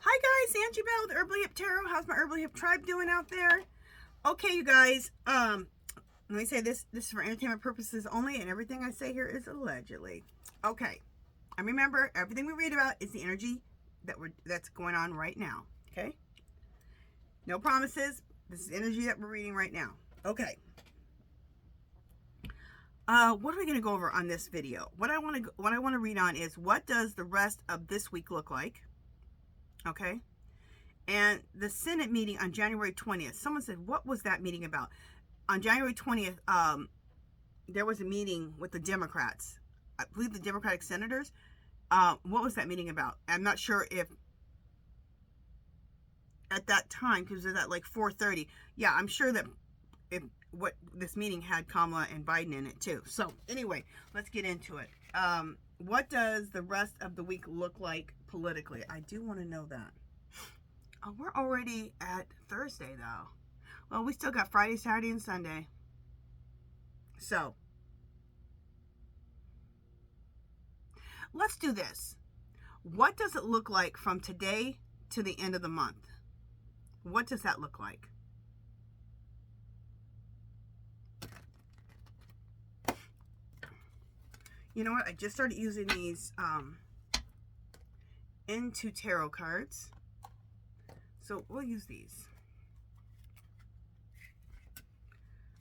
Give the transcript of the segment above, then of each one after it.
Hi guys, Angie Bell with Herbally Hip Tarot. How's my Herbally Hip tribe doing out there? Okay, you guys, let me say this is for entertainment purposes only, and everything I say here is allegedly. Okay. And remember, everything we read about is the energy that's going on right now. Okay? No promises. This is energy that we're reading right now. Okay. What are we going to go over on this video? What I want to read on is, what does the rest of this week look like? Okay? And the Senate meeting on January 20th, someone said, what was that meeting about? On January 20th, there was a meeting with the Democrats. I believe the Democratic senators. What was that meeting about? I'm not sure if at that time, because it was at like 4:30. Yeah, I'm sure that what this meeting had Kamala and Biden in it too. So anyway, let's get into it. What does the rest of the week look like politically? I do want to know that. Oh, we're already at Thursday though. Well, we still got Friday, Saturday, and Sunday. So let's do this. What does it look like from today to the end of the month? What does that look like? You know what? I just started using these into tarot cards. So we'll use these.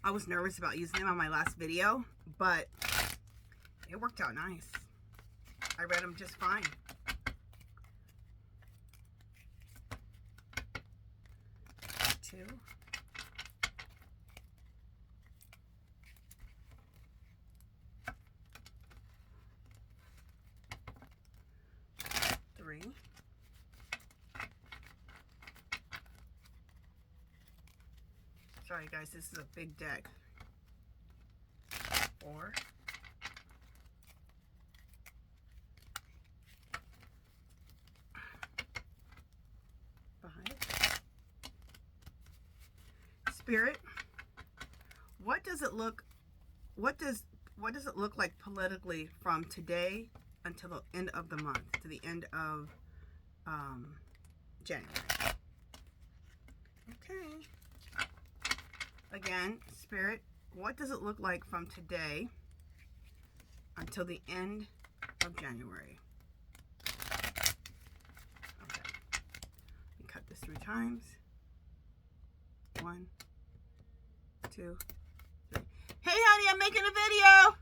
I was nervous about using them on my last video, but it worked out nice. I read them just fine. Two. Three. Sorry guys, this is a big deck. 4. 5. Spirit, what does it look like politically from today until the end of the month, to the end of January? Okay. Again, Spirit, what does it look like from today until the end of January? Okay. We cut this 3 times. 1, 2, 3. Hey, honey, I'm making a video.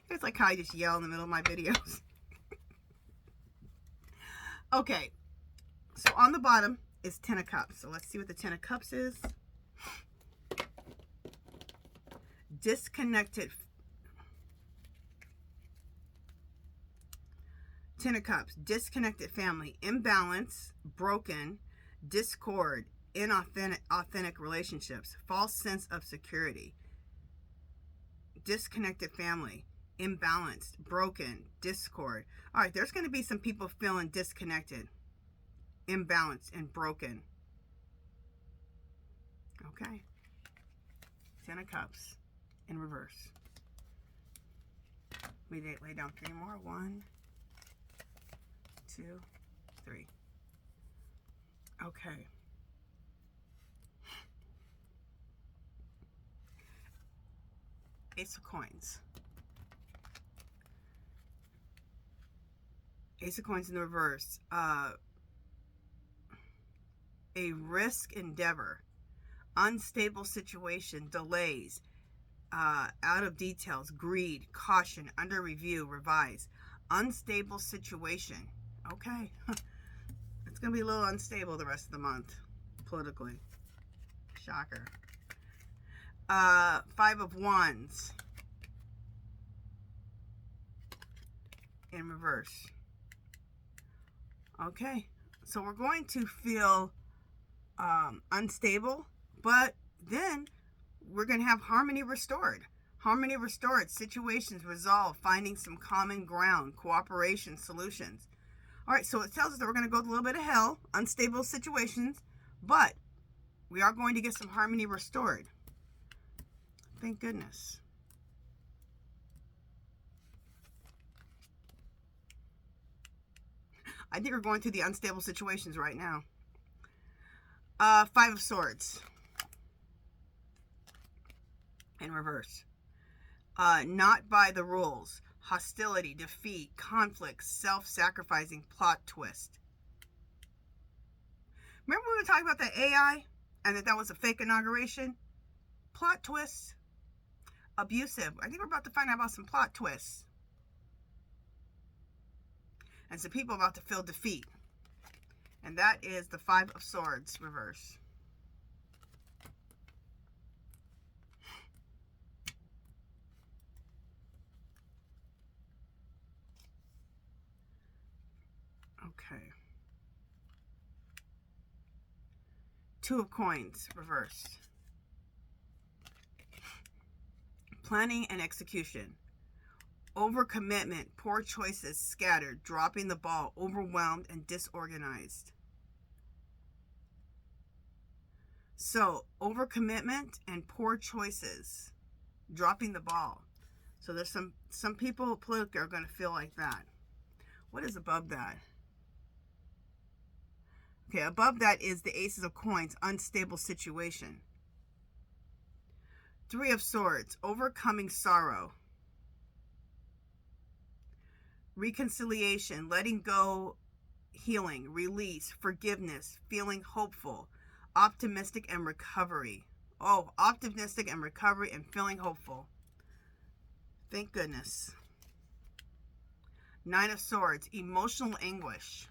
It's like how I just yell in the middle of my videos. Okay. So on the bottom is 10 of Cups. So let's see what the 10 of Cups is. Disconnected. 10 of Cups. Disconnected family. Imbalance. Broken. Discord. Inauthentic relationships. False sense of security. Disconnected family. Imbalanced. Broken. Discord. All right, there's going to be some people feeling disconnected, imbalanced, and broken. Okay. 10 of Cups in reverse. We lay down 3 more. 1, 2, 3. Okay. Ace of Coins. Ace of Coins in the reverse. A risk endeavor. Unstable situation. Delays. Out of details. Greed. Caution. Under review. Revise. Unstable situation. Okay. It's going to be a little unstable the rest of the month. Politically. Shocker. 5 of Wands. In reverse. Okay, so we're going to feel unstable, but then we're going to have harmony restored. Harmony restored, situations resolved, finding some common ground, cooperation, solutions. All right, so it tells us that we're going to go through a little bit of hell, unstable situations, but we are going to get some harmony restored. Thank goodness. I think we're going through the unstable situations right now. Five of Swords. In reverse. Not by the rules. Hostility, defeat, conflict, self-sacrificing, plot twist. Remember we were talking about that AI and that was a fake inauguration? Plot twists. Abusive. I think we're about to find out about some plot twists. And some people about to feel defeat. And that is the Five of Swords reverse. Okay. Two of Coins reverse. Planning and execution. Overcommitment, poor choices, scattered, dropping the ball, overwhelmed, and disorganized. So, overcommitment and poor choices, dropping the ball. So there's some people politically are going to feel like that. What is above that? Okay, above that is the Aces of Coins, unstable situation. Three of Swords, overcoming sorrow. Reconciliation, letting go, healing, release, forgiveness, feeling hopeful, optimistic and recovery. Oh, optimistic and recovery and feeling hopeful. Thank goodness. Nine of Swords, emotional anguish.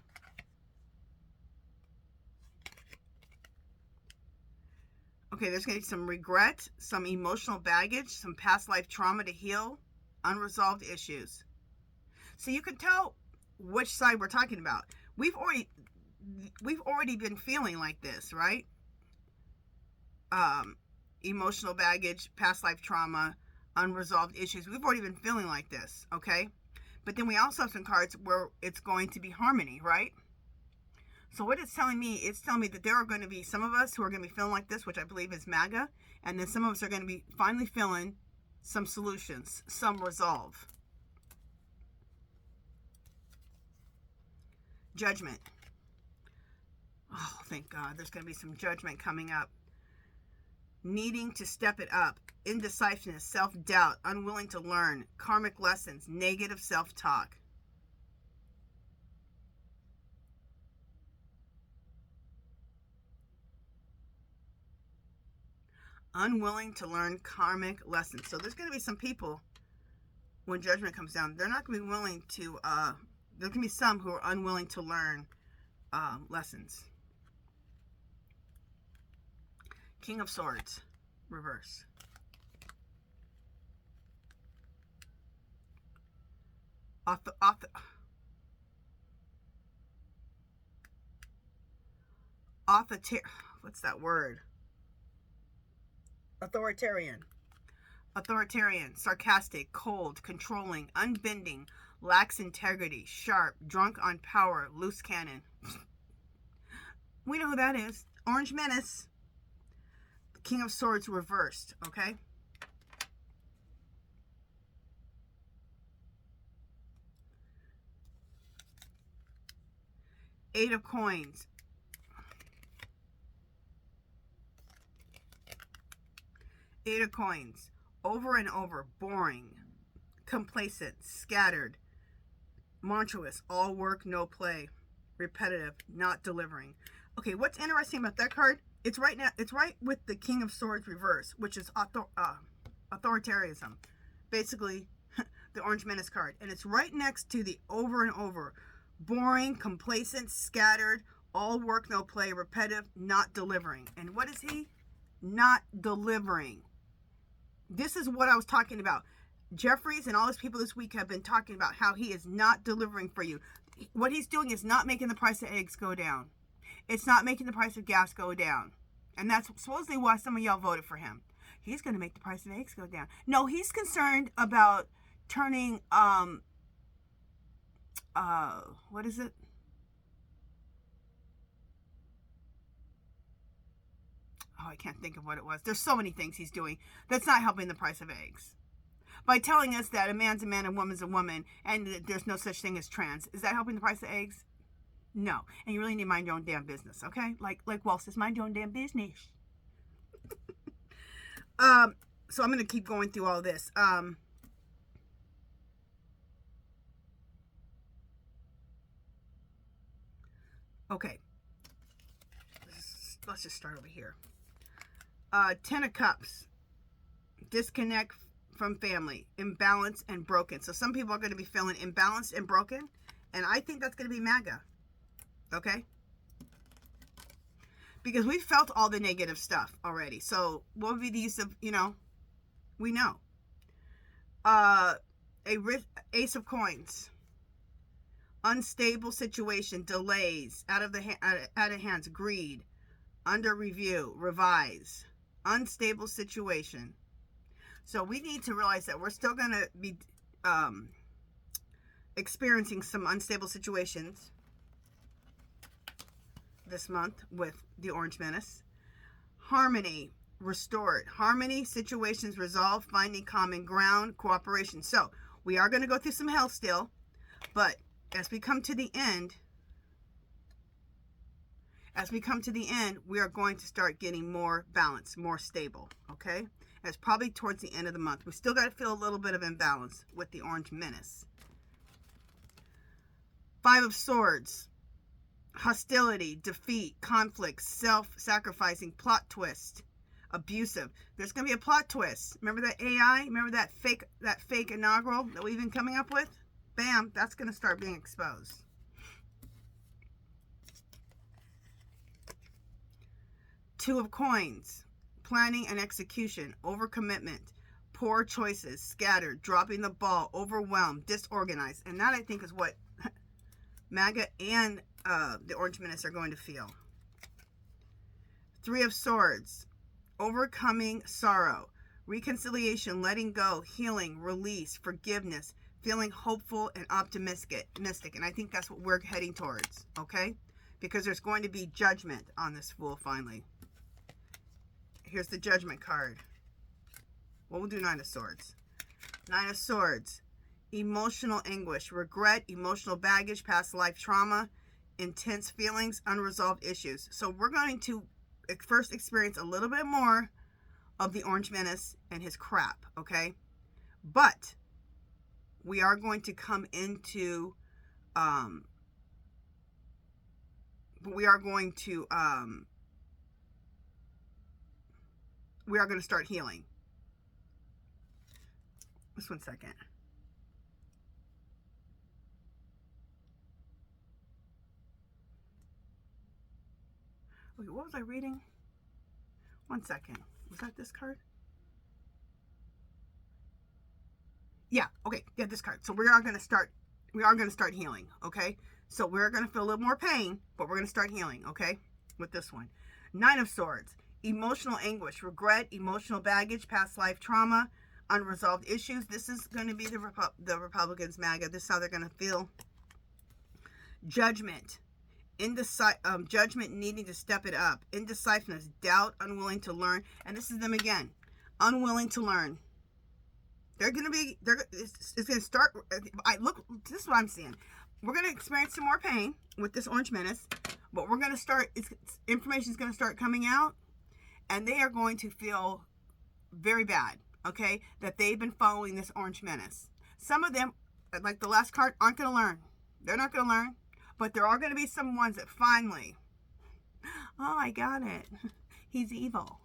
Okay, there's going to be some regret, some emotional baggage, some past life trauma to heal, unresolved issues. So you can tell which side we're talking about. We've already been feeling like this, right? Emotional baggage, past life trauma, unresolved issues. We've already been feeling like this, okay? But then we also have some cards where it's going to be harmony, right? So what it's telling me that there are going to be some of us who are going to be feeling like this, which I believe is MAGA, and then some of us are going to be finally feeling some solutions, some resolve. Judgment. Oh, thank God. There's going to be some judgment coming up. Needing to step it up. Indecisiveness, self-doubt, unwilling to learn, karmic lessons, negative self-talk. Unwilling to learn karmic lessons. So there's going to be some people, when judgment comes down, they're not going to be willing to, there's going to be some who are unwilling to learn lessons. King of Swords, reverse. What's that word? Authoritarian. Authoritarian, sarcastic, cold, controlling, unbending, lacks integrity, sharp, drunk on power, loose cannon. We know who that is. Orange Menace. The King of Swords reversed, okay? Eight of Coins. Eight of Coins. Over and over, boring, complacent, scattered, monstrous, all work, no play, repetitive, not delivering. Okay, what's interesting about that card? It's right with the King of Swords reverse, which is authoritarianism. Basically, the Orange Menace card. And it's right next to the over and over, boring, complacent, scattered, all work, no play, repetitive, not delivering. And what is he? Not delivering. This is what I was talking about. Jeffries and all his people this week have been talking about how he is not delivering for you. What he's doing is not making the price of eggs go down. It's not making the price of gas go down. And that's supposedly why some of y'all voted for him. He's going to make the price of eggs go down. No, he's concerned about turning, what is it? Oh, I can't think of what it was. There's so many things he's doing that's not helping the price of eggs. By telling us that a man's a man and woman's a woman and that there's no such thing as trans. Is that helping the price of eggs? No. And you really need to mind your own damn business, okay? Like Walt says, mind your own damn business. So I'm going to keep going through all this. Okay. Let's just start over here. 10 of Cups. Disconnect from family. Imbalanced and broken. So some people are going to be feeling imbalanced and broken. And I think that's going to be MAGA. Okay? Because we felt all the negative stuff already. So what would be the use of, we know. Ace of Coins. Unstable situation, delays, out of hands, greed, under review, revise, unstable situation. So we need to realize that we're still going to be experiencing some unstable situations this month with the Orange Menace. Harmony, restored. Harmony, situations resolved, finding common ground, cooperation. So we are going to go through some hell still, but as we come to the end, we are going to start getting more balance, more stable, okay? It's probably towards the end of the month. We still got to feel a little bit of imbalance with the Orange Menace. 5 of Swords. Hostility, defeat, conflict, self-sacrificing, plot twist, abusive. There's going to be a plot twist. Remember that AI? Remember that fake inaugural that we've been coming up with? Bam, that's going to start being exposed. Two of Coins. Planning and execution, overcommitment, poor choices, scattered, dropping the ball, overwhelmed, disorganized. And that, I think, is what MAGA and the Orange Menace are going to feel. 3 of Swords. Overcoming sorrow, reconciliation, letting go, healing, release, forgiveness, feeling hopeful and optimistic. And I think that's what we're heading towards, okay? Because there's going to be judgment on this Fool finally. Here's the Judgment card. Well, we'll do 9 of Swords. 9 of Swords. Emotional anguish, regret, emotional baggage, past life trauma, intense feelings, unresolved issues. So we're going to first experience a little bit more of the Orange Menace and his crap, okay? But we are going to come into, we are going to start healing. Just 1 second. Okay, what was I reading? 1 second. Was that this card? Yeah, okay. Yeah, this card. So we are going to start healing, okay? So we're going to feel a little more pain, but we're going to start healing, okay? With this one. 9 of Swords. Emotional anguish, regret, emotional baggage, past life trauma, unresolved issues. This is going to be the Republicans, MAGA. This is how they're going to feel. Judgment. Judgment, needing to step it up. Indecisiveness, doubt, unwilling to learn. And this is them again. Unwilling to learn. It's going to start. This is what I'm seeing. We're going to experience some more pain with this Orange Menace. But we're going to start, information is going to start coming out. And they are going to feel very bad, okay, that they've been following this Orange Menace. Some of them, like the last card, aren't going to learn. They're not going to learn. But there are going to be some ones that finally, oh, I got it. He's evil.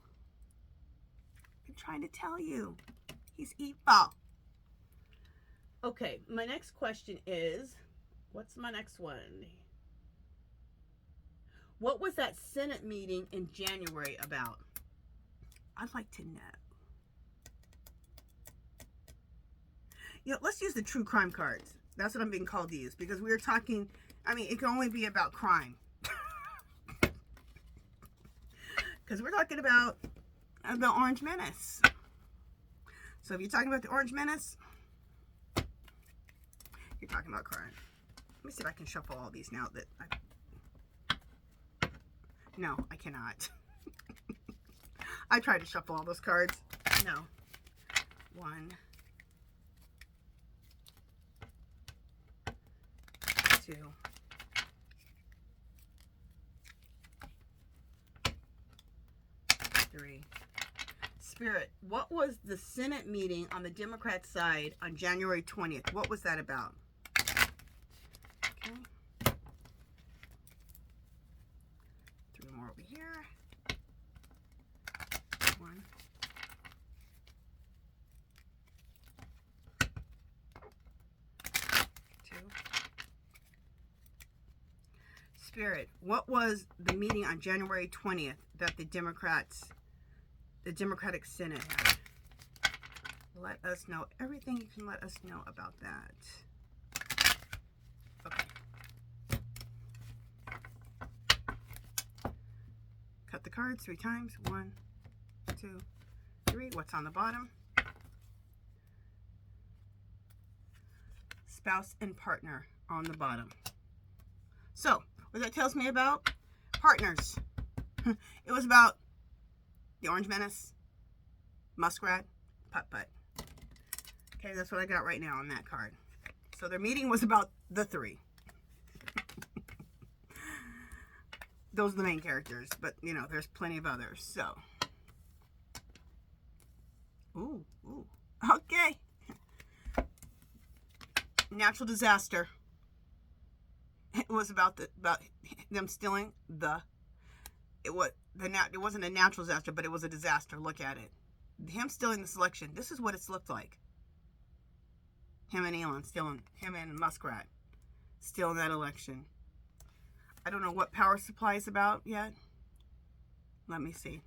I'm trying to tell you. He's evil. Okay, my next question is, what's my next one? What was that Senate meeting in January about? I'd like to know. Let's use the true crime cards. That's what I'm being called to use, because we were talking, it can only be about crime. Because we're talking about the Orange Menace. So if you're talking about the Orange Menace, you're talking about crime. Let me see if I can shuffle all these now No, I cannot. I tried to shuffle all those cards. No. 1, 2, 3. Spirit, what was the Senate meeting on the Democrat side on January 20th? What was that about? Okay. 3 more over here. 1. 2. Spirit, what was the meeting on January 20th that the Democratic Senate had? Let us know everything you can let us know about that. Okay. Cut the cards 3 times. 1, 2, 3. What's on the bottom? Spouse and partner on the bottom. So, what that tells me about partners. It was about the Orange Menace, Muskrat, Putt-Putt. Okay, that's what I got right now on that card. So their meeting was about the 3. Those are the main characters, but, you know, there's plenty of others, so. Ooh. Okay. Natural disaster. It was about them stealing it wasn't a natural disaster, but it was a disaster. Look at it. Him stealing this election. This is what it's looked like. Him and Elon stealing, him and Muskrat stealing that election. I don't know what power supply is about yet. Let me see.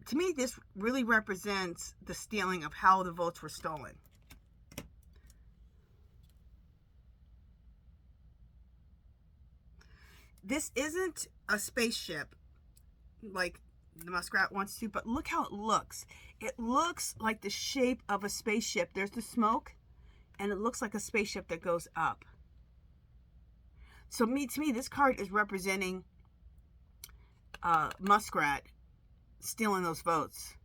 To me, this really represents the stealing of how the votes were stolen. This isn't a spaceship like the Muskrat wants to, but look how it looks. It looks like the shape of a spaceship. There's the smoke, and it looks like a spaceship that goes up. So to me, this card is representing Muskrat stealing those votes.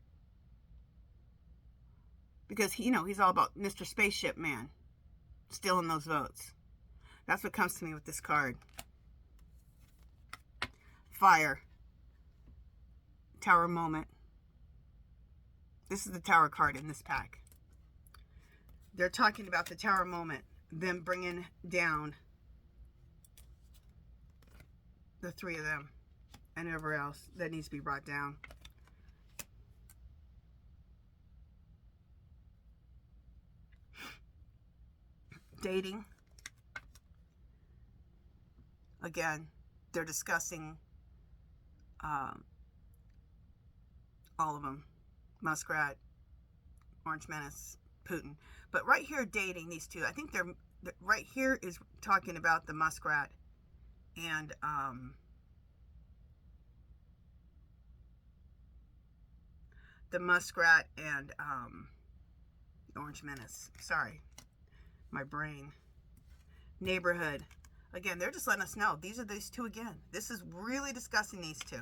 Because, he's all about Mr. Spaceship Man stealing those votes. That's what comes to me with this card. Fire. Tower moment. This is the Tower card in this pack. They're talking about the Tower moment. Them bringing down the 3 of them. And whoever else that needs to be brought down. Dating. Again, they're discussing all of them. Muskrat, Orange Menace, Putin. But right here, dating these 2. I think they're right here is talking about the Muskrat and Orange Menace. Sorry, my brain. Neighborhood. Again, they're just letting us know. These are these 2 again. This is really discussing these 2.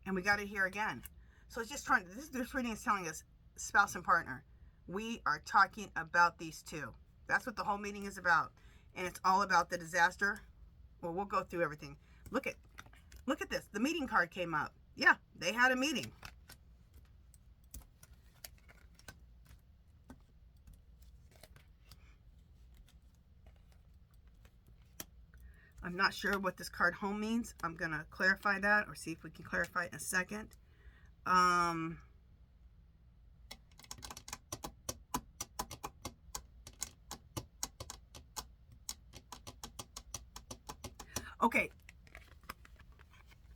And we got it here again. So it's just this reading is telling us spouse and partner. We are talking about these 2. That's what the whole meeting is about. And it's all about the disaster. Well, we'll go through everything. Look at this. The meeting card came up. Yeah, they had a meeting. I'm not sure what this card home means. I'm going to clarify that or see if we can clarify it in a second. Okay.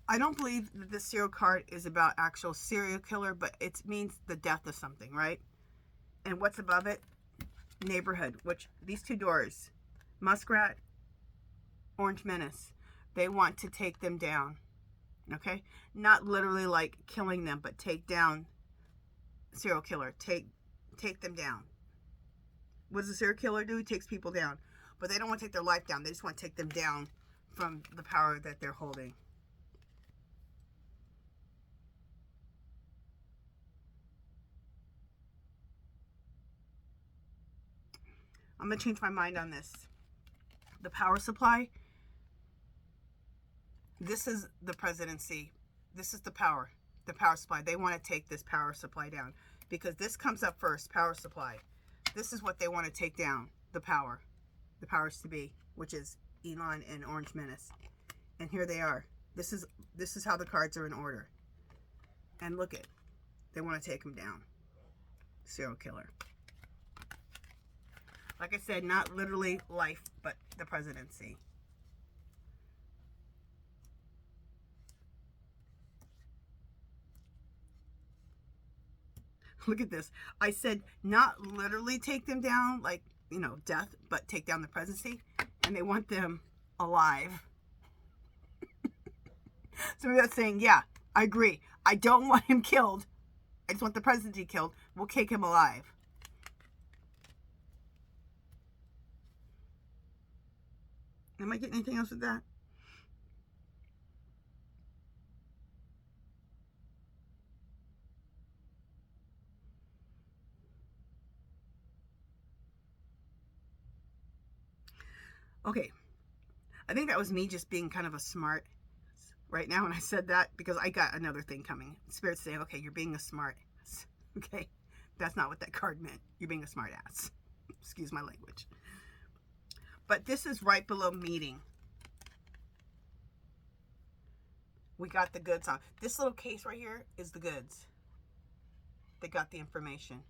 I don't believe that this serial card is about actual serial killer, but it means the death of something, right? And what's above it? Neighborhood, which these 2 doors, Muskrat, Orange Menace, they want to take them down. Okay? Not literally like killing them, but take down serial killer. Take them down. What does a serial killer do? He takes people down. But they don't want to take their life down. They just want to take them down from the power that they're holding. I'm going to change my mind on this. The power supply. This is the presidency. This is the power supply. They want to take this power supply down because this comes up first, power supply. This is what they want to take down, the powers to be, which is Elon and Orange Menace. And here they are. This is how the cards are in order. And look it. They want to take him down. Serial killer. Like I said, not literally life, but the presidency. Look at this. I said not literally take them down, like, you know, death, but take down the presidency. And they want them alive. So maybe that's saying, yeah, I agree. I don't want him killed. I just want the presidency killed. We'll kick him alive. Am I getting anything else with that? Okay. I think that was me just being kind of a smart right now when I said that, because I got another thing coming. Spirit's saying, okay, you're being a smart ass. Okay. That's not what that card meant. You're being a smart ass. Excuse my language. But this is right below meeting. We got the goods on. This little case right here is the goods. They got the information.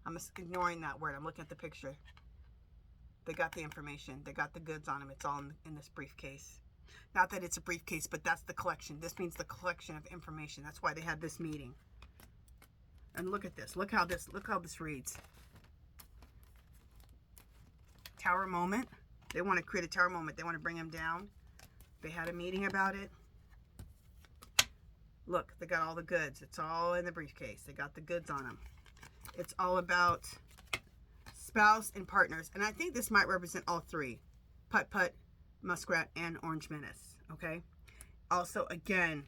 I'm ignoring that word. I'm looking at the picture. They got the information. They got the goods on them. It's all in this briefcase. Not that it's a briefcase, but that's the collection. This means the collection of information. That's why they had this meeting. And look at this. Look how this reads. Tower moment. They want to create a tower moment. They want to bring him down. They had a meeting about it. Look, they got all the goods. It's all in the briefcase. They got the goods on them. It's all about spouse and partners. And I think this might represent all three. Putt-Putt, Muskrat, and Orange Menace. Okay? Also, again,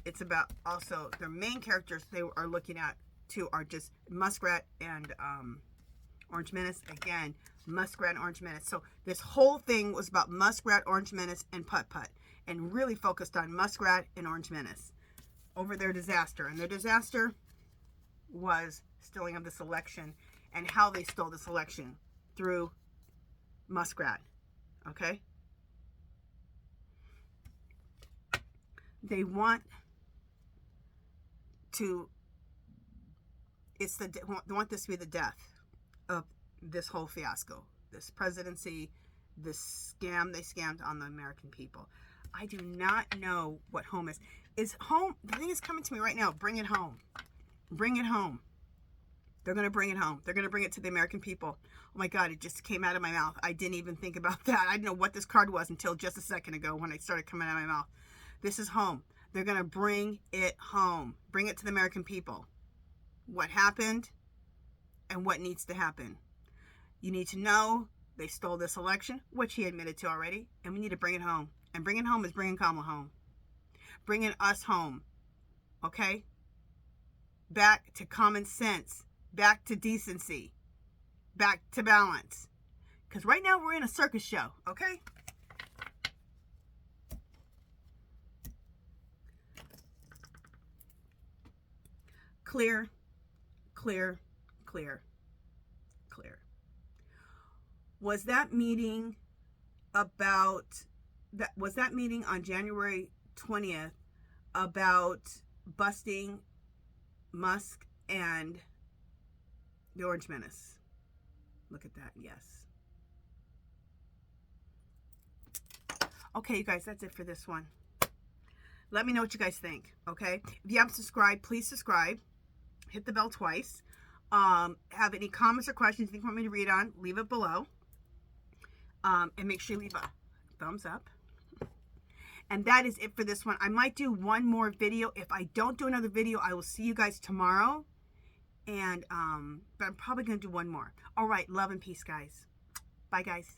it's about also their main characters they are looking at too are just Muskrat and Orange Menace. Again, Muskrat and Orange Menace. So this whole thing was about Muskrat, Orange Menace, and Putt-Putt. And really focused on Muskrat and Orange Menace over their disaster. And their disaster was stealing of this election and how they stole this election through Muskrat. Okay? They want to, they want this to be the death of this whole fiasco, this presidency, this scam they scammed on the American people. I do not know what home is. Is home, the thing is coming to me right now, bring it home. Bring it home. They're going to bring it home. They're going to bring it to the American people. Oh my God, it just came out of my mouth. I didn't even think about that. I didn't know what this card was until just a second ago when it started coming out of my mouth. This is home. They're going to bring it home. Bring it to the American people. What happened and what needs to happen. You need to know they stole this election, which he admitted to already, and we need to bring it home. And bringing home is bringing Kamala home. Bringing us home. Okay? Back to common sense. Back to decency. Back to balance. Because right now we're in a circus show. Okay? Clear. Clear. Clear. Clear. Was that meeting about... Was that meeting on January 20th about busting Musk and the Orange Menace? Look at that. Yes. Okay, you guys, that's it for this one. Let me know what you guys think, okay? If you haven't subscribed, please subscribe. Hit the bell twice. Have any comments or questions you want me to read on, leave it below. And make sure you leave a thumbs up. And that is it for this one. I might do one more video. If I don't do another video, I will see you guys tomorrow. And but I'm probably going to do one more. All right. Love and peace, guys. Bye, guys.